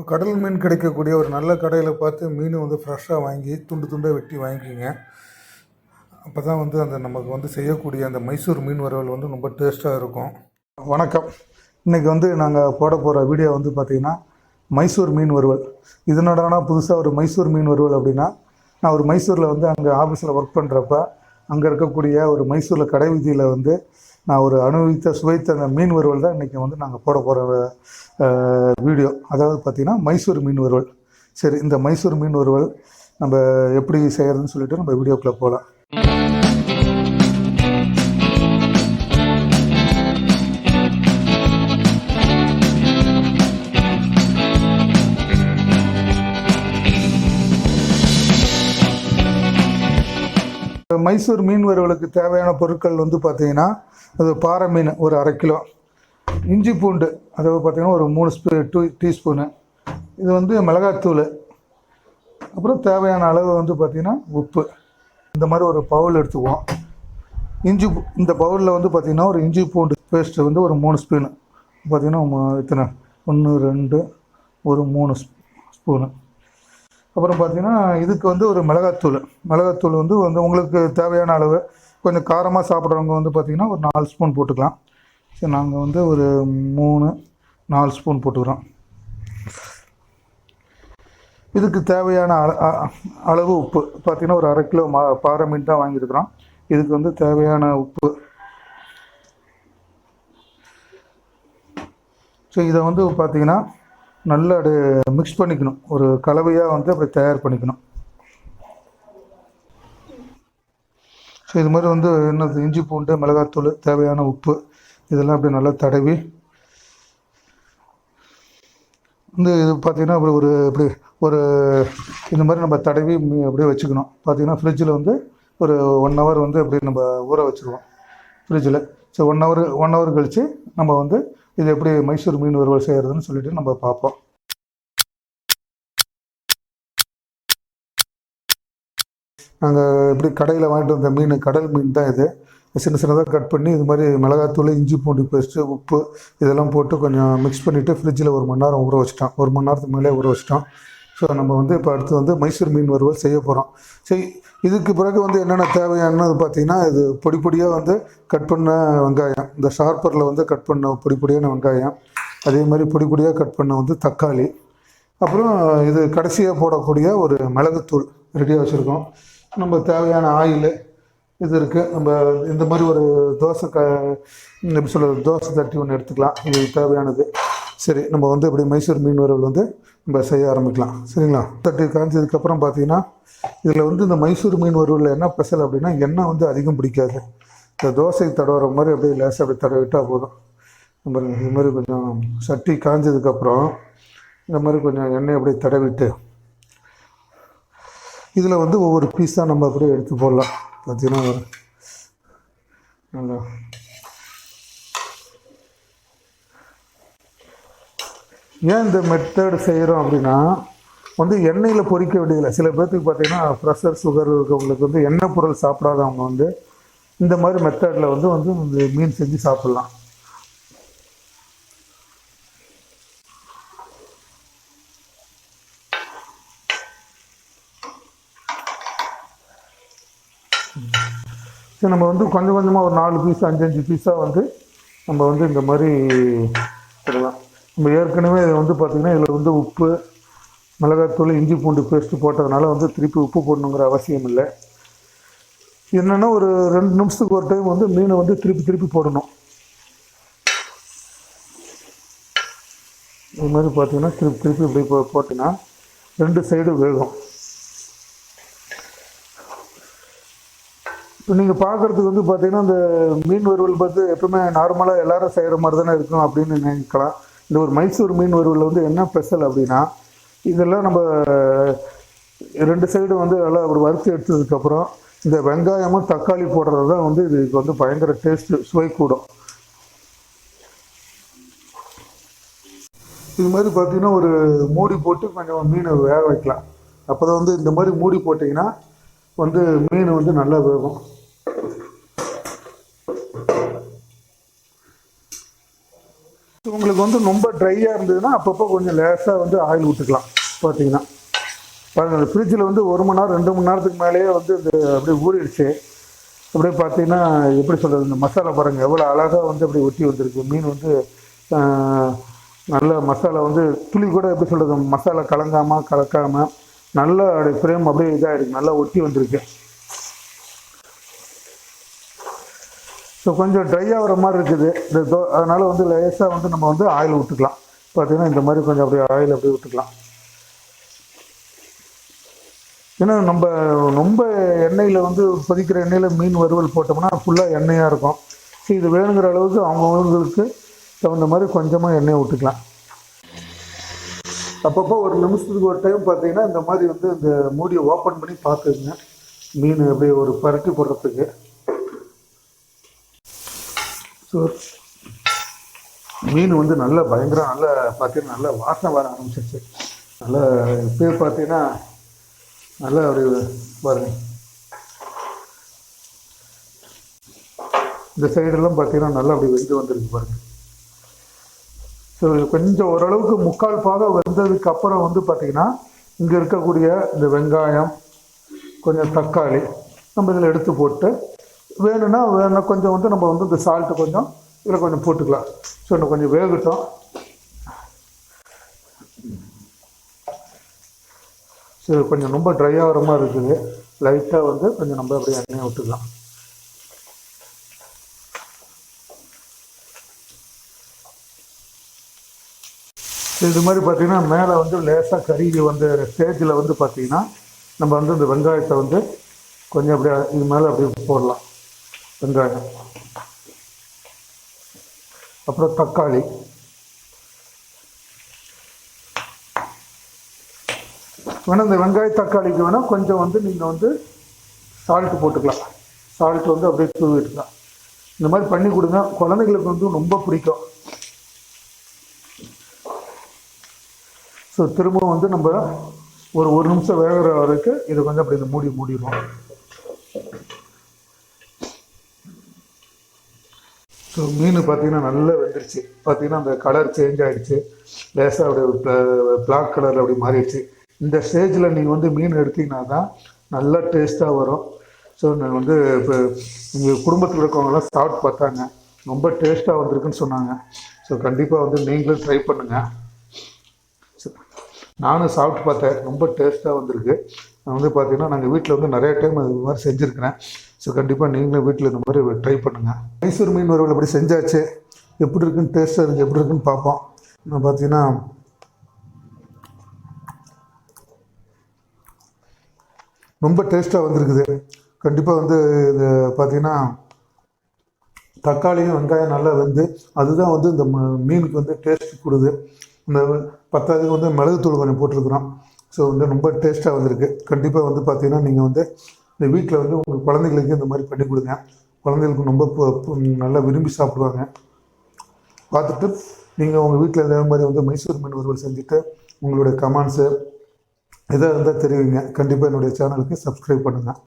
கடல் மீன் கிடைக்கக்கூடிய ஒரு நல்ல கடையில் பார்த்து மீன் வந்து ஃப்ரெஷ்ஷாக வாங்கி துண்டு துண்டாக வெட்டி வாங்கிக்கிங்க. அப்போ தான் வந்து அந்த நமக்கு வந்து செய்யக்கூடிய அந்த மைசூர் மீன் வறுவல் வந்து ரொம்ப டேஸ்ட்டாக இருக்கும். வணக்கம். இன்றைக்கி வந்து நாங்கள் போட போகிற வீடியோ வந்து பார்த்திங்கன்னா மைசூர் மீன் வறுவல். இதனோடனா புதுசாக ஒரு மைசூர் மீன் வறுவல் அப்படின்னா, நான் ஒரு மைசூரில் வந்து அங்கே ஆஃபீஸில் ஒர்க் பண்ணுறப்ப அங்கே இருக்கக்கூடிய ஒரு மைசூரில் கடை வீதியில் வந்து நான் ஒரு அனுபவித்த சுவைத்த அந்த மீன் வறுவல் தான் இன்றைக்கி வந்து நாங்கள் போட போகிற வீடியோ. அதாவது பார்த்திங்கன்னா மைசூர் மீன் வறுவல். சரி, இந்த மைசூர் மீன் வறுவல் நம்ம எப்படி செய்கிறதுன்னு சொல்லிவிட்டு நம்ம வீடியோக்குள்ளே போகலாம். மைசூர் மீன் வறுவலுக்கு தேவையான பொருட்கள் வந்து பார்த்திங்கன்னா, அது பாறை மீன் ஒரு 1/2 கிலோ, இஞ்சி பூண்டு அதாவது பார்த்திங்கன்னா ஒரு 3 டீஸ்பூனு, இது வந்து மிளகாத்தூள், அப்புறம் தேவையான அளவு வந்து பார்த்திங்கன்னா உப்பு. இந்த மாதிரி ஒரு பவுல் எடுத்துக்குவோம். இந்த பவுலில் வந்து பார்த்திங்கன்னா ஒரு இஞ்சி பூண்டு பேஸ்ட்டு வந்து ஒரு 3 ஸ்பூனு பார்த்திங்கன்னா இத்தனை 1 2 ஒரு 3 ஸ்பூனு. அப்புறம் பார்த்திங்கன்னா இதுக்கு வந்து ஒரு மிளகாத்தூள் வந்து உங்களுக்கு தேவையான அளவு. கொஞ்சம் காரமாக சாப்பிட்றவங்க வந்து பார்த்திங்கன்னா ஒரு 4 ஸ்பூன் போட்டுக்கலாம். சரி, நாங்கள் வந்து ஒரு 4 ஸ்பூன் போட்டுக்கிறோம். இதுக்கு தேவையான அளவு உப்பு பார்த்திங்கன்னா ஒரு 1/2 கிலோ பாறை மீன் தான் வாங்கியிருக்கிறோம். இதுக்கு வந்து தேவையான உப்பு. ஸோ இதை வந்து பார்த்திங்கன்னா நல்லா மிக்ஸ் பண்ணிக்கணும். ஒரு கலவையாக வந்து அப்படி தயார் பண்ணிக்கணும். ஸோ இது மாதிரி வந்து இஞ்சி பூண்டு, மிளகாத்தூள், தேவையான உப்பு இதெல்லாம் அப்படி நல்லா தடவி வந்து இது பார்த்திங்கன்னா அப்படி ஒரு இந்த மாதிரி நம்ம தடவி அப்படியே வச்சுக்கணும். பார்த்திங்கன்னா ஃப்ரிட்ஜில் வந்து ஒரு 1 ஹவர் வந்து அப்படியே நம்ம ஊற வச்சுருவோம் ஃப்ரிட்ஜில். ஸோ 1 ஹவர் கழித்து நம்ம வந்து இது எப்படி மைசூர் மீன் வறுவல் செய்கிறதுன்னு சொல்லிட்டு நம்ம பார்ப்போம். நாங்கள் எப்படி கடையில் வாங்கிட்டு வந்த மீன், கடல் மீன் தான் இது. சின்ன சின்னதாக கட் பண்ணி இது மாதிரி மிளகாத்தூள், இஞ்சி பூண்டு பேஸ்ட்டு, உப்பு இதெல்லாம் போட்டு கொஞ்சம் மிக்ஸ் பண்ணிவிட்டு ஃப்ரிட்ஜில் 1 மணி நேரம் ஊற வச்சிட்டோம். 1 மணி நேரத்துக்கு மேலே ஊற வச்சிட்டோம். ஸோ நம்ம வந்து இப்போ அடுத்து வந்து மைசூர் மீன் வறுவல் செய்ய போகிறோம். சரி, இதுக்கு பிறகு வந்து என்னென்ன தேவையானது பார்த்திங்கன்னா, இது பொடியாக வந்து கட் பண்ண வெங்காயம், இந்த ஷார்ப்பரில் வந்து கட் பண்ண பொடியான வெங்காயம், அதே மாதிரி பொடியாக கட் பண்ண வந்து தக்காளி, அப்புறம் இது கடைசியாக போடக்கூடிய ஒரு மிளகுத்தூள் ரெடியாக வச்சுருக்கோம். நம்ம தேவையான ஆயில் இது இருக்குது. நம்ம இந்த மாதிரி ஒரு எப்படி சொல்கிறது, தோசை தட்டி ஒன்று எடுத்துக்கலாம். இது தேவையானது. சரி, நம்ம வந்து இப்படி மைசூர் மீன் வறுவல் வந்து நம்ம செய்ய ஆரம்பிக்கலாம். சரிங்களா? தட்டி காய்ஞ்சதுக்கப்புறம் பார்த்திங்கன்னா, இதில் வந்து இந்த மைசூர் மீன் வறுவலில் என்ன ஸ்பெஷல் அப்படின்னா, எண்ணெய் வந்து அதிகம் பிடிக்காது. இந்த தோசை தடவுற மாதிரி அப்படியே லேசாக அப்படி தடவிட்டால் போதும். இது மாதிரி கொஞ்சம் சட்டி காய்ஞ்சதுக்கப்புறம் இந்த மாதிரி கொஞ்சம் எண்ணெய் அப்படியே தடவிட்டு இதில் வந்து ஒவ்வொரு பீஸாக நம்ம அப்படியே எடுத்து போடலாம். பார்த்தீங்கன்னா நல்லா ஏன் இந்த மெத்தட் செய்கிறோம் அப்படின்னா, வந்து எண்ணெயில் பொரிக்க வேண்டியதில்லை. சில பேர்த்துக்கு பார்த்திங்கன்னா ப்ரெஷர், சுகர் இருக்கவங்களுக்கு வந்து எண்ணெய் பொருள் சாப்பிடாதவங்க வந்து இந்த மாதிரி மெத்தடில் வந்து மீன் செஞ்சு சாப்பிட்லாம். சரி, நம்ம வந்து கொஞ்சம் கொஞ்சமாக ஒரு 4 பீஸ் 5 பீஸாக வந்து நம்ம வந்து இந்த மாதிரி போடலாம். நம்ம ஏற்கனவே இது வந்து பார்த்திங்கன்னா இதில் வந்து உப்பு, மிளகாத்தூள், இஞ்சி பூண்டு பேஸ்ட்டு போட்டதுனால வந்து திருப்பி உப்பு போடணுங்கிற அவசியம் இல்லை. என்னென்னா ஒரு 2 நிமிஷத்துக்கு ஒரு டைம் வந்து மீனை வந்து திருப்பி போடணும். இது மாதிரி பார்த்திங்கன்னா திருப்பி இப்படி போட்டிங்கன்னா 2 சைடு வேகும். இப்போ நீங்கள் பார்க்குறதுக்கு வந்து பார்த்திங்கன்னா இந்த மீன் வறுவல் பார்த்து எப்பவுமே நார்மலாக எல்லோரும் செய்கிற மாதிரி தானே இருக்கும் அப்படின்னு நினைக்கலாம். இந்த ஒரு மைசூர் மீன் வறுவல் வந்து என்ன ஸ்பெஷல் அப்படின்னா, இதெல்லாம் நம்ம 2 சைடு வந்து நல்லா ஒரு வறுத்து எடுத்ததுக்கப்புறம் இந்த வெங்காயமும் தக்காளி போடுறது தான் வந்து இதுக்கு வந்து பயங்கர டேஸ்ட்டு, சுவை கூடும். இது மாதிரி பார்த்திங்கன்னா ஒரு மூடி போட்டு கொஞ்சம் மீனை வேக வைக்கலாம். அப்போ தான் வந்து இந்த மாதிரி மூடி போட்டிங்கன்னா வந்து மீன் வந்து நல்லா வேகும். உங்களுக்கு வந்து ரொம்ப ட்ரையாக இருந்ததுன்னா அப்பப்போ கொஞ்சம் லேசாக வந்து ஆயில் விட்டுக்கலாம். பார்த்தீங்கன்னா பாருங்கள், ஃப்ரிட்ஜில் வந்து 1 மணி நேரம் 2 மணி நேரத்துக்கு மேலேயே வந்து இது அப்படியே ஊறிடுச்சு. அப்படியே பார்த்தீங்கன்னா எப்படி சொல்கிறது, இந்த மசாலா பாருங்கள் எவ்வளோ அழகாக வந்து அப்படி ஒட்டி வந்திருக்கு. மீன் வந்து நல்ல மசாலா வந்து துளி கூட எப்படி சொல்கிறது, மசாலா கலக்காமல் நல்லா அப்படியே ஃப்ரேம் அப்படியே இதாக இருக்குது, நல்லா ஒட்டி வந்திருக்கு. ஸோ கொஞ்சம் ட்ரை ஆகிற மாதிரி இருக்குது அதனால் வந்து லேசாக வந்து நம்ம வந்து ஆயில் விட்டுக்கலாம். பார்த்தீங்கன்னா இந்த மாதிரி கொஞ்சம் அப்படியே ஆயில் அப்படியே விட்டுக்கலாம். ஏன்னா நம்ம ரொம்ப எண்ணெயில் வந்து கொதிக்கிற எண்ணெயில் மீன் வறுவல் போட்டோம்னா ஃபுல்லாக எண்ணெயாக இருக்கும். ஸோ இது வேணுங்கிற அளவுக்கு அவங்கவுங்களுக்கு தகுந்த மாதிரி கொஞ்சமாக எண்ணெயை விட்டுக்கலாம். அப்பப்போ ஒரு நிமிஷத்துக்கு ஒரு டைம் பார்த்தீங்கன்னா இந்த மாதிரி வந்து இந்த மூடியை ஓப்பன் பண்ணி பார்த்துக்குங்க, மீன் அப்படியே ஒரு பரட்டி போடுறதுக்கு. ஸோ மீன் வந்து நல்லா பயங்கரம் நல்லா பார்த்தீங்கன்னா நல்லா வாசனை வர ஆரம்பிச்சிருச்சு. நல்லா இப்போயே பார்த்தீங்கன்னா நல்லா அப்படி பாருங்க, இந்த சைடெல்லாம் பார்த்தீங்கன்னா நல்லா அப்படி வெந்து வந்துருக்கு பாருங்க. ஸோ கொஞ்சம் ஓரளவுக்கு 3/4 பாகம் வெந்ததுக்கு அப்புறம் வந்து பார்த்தீங்கன்னா இங்கே இருக்கக்கூடிய இந்த வெங்காயம் கொஞ்சம் தக்காளி நம்ம இதில் எடுத்து போட்டு வேணும்னா கொஞ்சம் வந்து நம்ம வந்து இந்த சால்ட்டு கொஞ்சம் இதில் கொஞ்சம் போட்டுக்கலாம். ஸோ இன்னும் கொஞ்சம் வேகட்டும். ஸோ கொஞ்சம் ரொம்ப ட்ரை ஆகிற மாதிரி இருக்குது. லைட்டாக வந்து கொஞ்சம் நம்ம அப்படியே எண்ணெயை விட்டுக்கலாம். இது மாதிரி பார்த்திங்கன்னா மேலே வந்து லேசாக கருகி வந்து ஸ்டேஜில் வந்து பார்த்திங்கன்னா நம்ம வந்து இந்த வெங்காயத்தை வந்து கொஞ்சம் அப்படியே இது மேலே அப்படியே போடலாம். வெங்காயம், அப்புறம் தக்காளி, வேணால் இந்த வெங்காய தக்காளிக்கு வேணால் கொஞ்சம் வந்து நீங்கள் வந்து சால்ட்டு போட்டுக்கலாம். சால்ட்டு வந்து அப்படியே தூவிட்டுக்கலாம். இந்த மாதிரி பண்ணி கொடுங்க, குழந்தைங்களுக்கு வந்து ரொம்ப பிடிக்கும். ஸோ திரும்ப வந்து நம்ம ஒரு நிமிஷம் வேகிற வரைக்கும் இதை கொஞ்சம் அப்படி இந்த மூடிடுவோம். ஸோ மீன் பார்த்தீங்கன்னா நல்லா வெந்துருச்சு. பார்த்தீங்கன்னா அந்த கலர் சேஞ்ச் ஆகிடுச்சு, லேசாக அப்படியே பிளாக் கலரில் அப்படி மாறிடுச்சு. இந்த ஸ்டேஜில் நீங்கள் வந்து மீன் எடுத்திங்கன்னா தான் நல்லா டேஸ்ட்டாக வரும். ஸோ நான் வந்து இப்போ எங்கள் குடும்பத்தில் இருக்கவங்களாம் சாப்பிட்டு பார்த்தாங்க, ரொம்ப டேஸ்ட்டாக வந்திருக்குன்னு சொன்னாங்க. ஸோ கண்டிப்பாக வந்து நீங்களும் ட்ரை பண்ணுங்கள். நானும் சாப்பிட்டு பார்த்தேன், ரொம்ப டேஸ்ட்டாக வந்திருக்கு. நான் வந்து பார்த்தீங்கன்னா நாங்கள் வீட்டில் வந்து நிறைய டைம் அது மாதிரி செஞ்சுருக்கிறேன். ஸோ கண்டிப்பாக நீங்களும் வீட்டில் இந்த மாதிரி ட்ரை பண்ணுங்கள். மைசூர் மீன் வறுவல் அப்படி செஞ்சாச்சு, எப்படி இருக்குன்னு டேஸ்ட்டாக இருக்குது எப்படி இருக்குன்னு பார்ப்போம். நான் பார்த்தீங்கன்னா ரொம்ப டேஸ்ட்டாக வந்திருக்குது. கண்டிப்பாக வந்து இது பார்த்தீங்கன்னா தக்காளியும் வெங்காயம் நல்லா வெந்து அதுதான் வந்து இந்த மீனுக்கு வந்து டேஸ்ட் கொடுது. இந்த 10க்கு வந்து மிளகுத்தூள் கொஞ்சம் போட்டிருக்கிறோம். ஸோ வந்து ரொம்ப டேஸ்ட்டாக வந்திருக்கு. கண்டிப்பாக வந்து பார்த்தீங்கன்னா நீங்கள் வந்து இந்த வீட்டில் வந்து உங்கள் குழந்தைங்களுக்கு இந்த மாதிரி பண்ணி கொடுங்க. குழந்தைங்களுக்கு ரொம்ப நல்லா விரும்பி சாப்பிடுவாங்க. பார்த்துட்டு நீங்கள் உங்கள் வீட்டில் இதே மாதிரி வந்து மைசூர் மீன் வறுவல் செஞ்சுட்டு உங்களுடைய கமெண்ட்ஸு எதாக இருந்தால் தெரிவிங்க. கண்டிப்பாக என்னுடைய சேனலுக்கு சப்ஸ்கிரைப் பண்ணுங்கள்.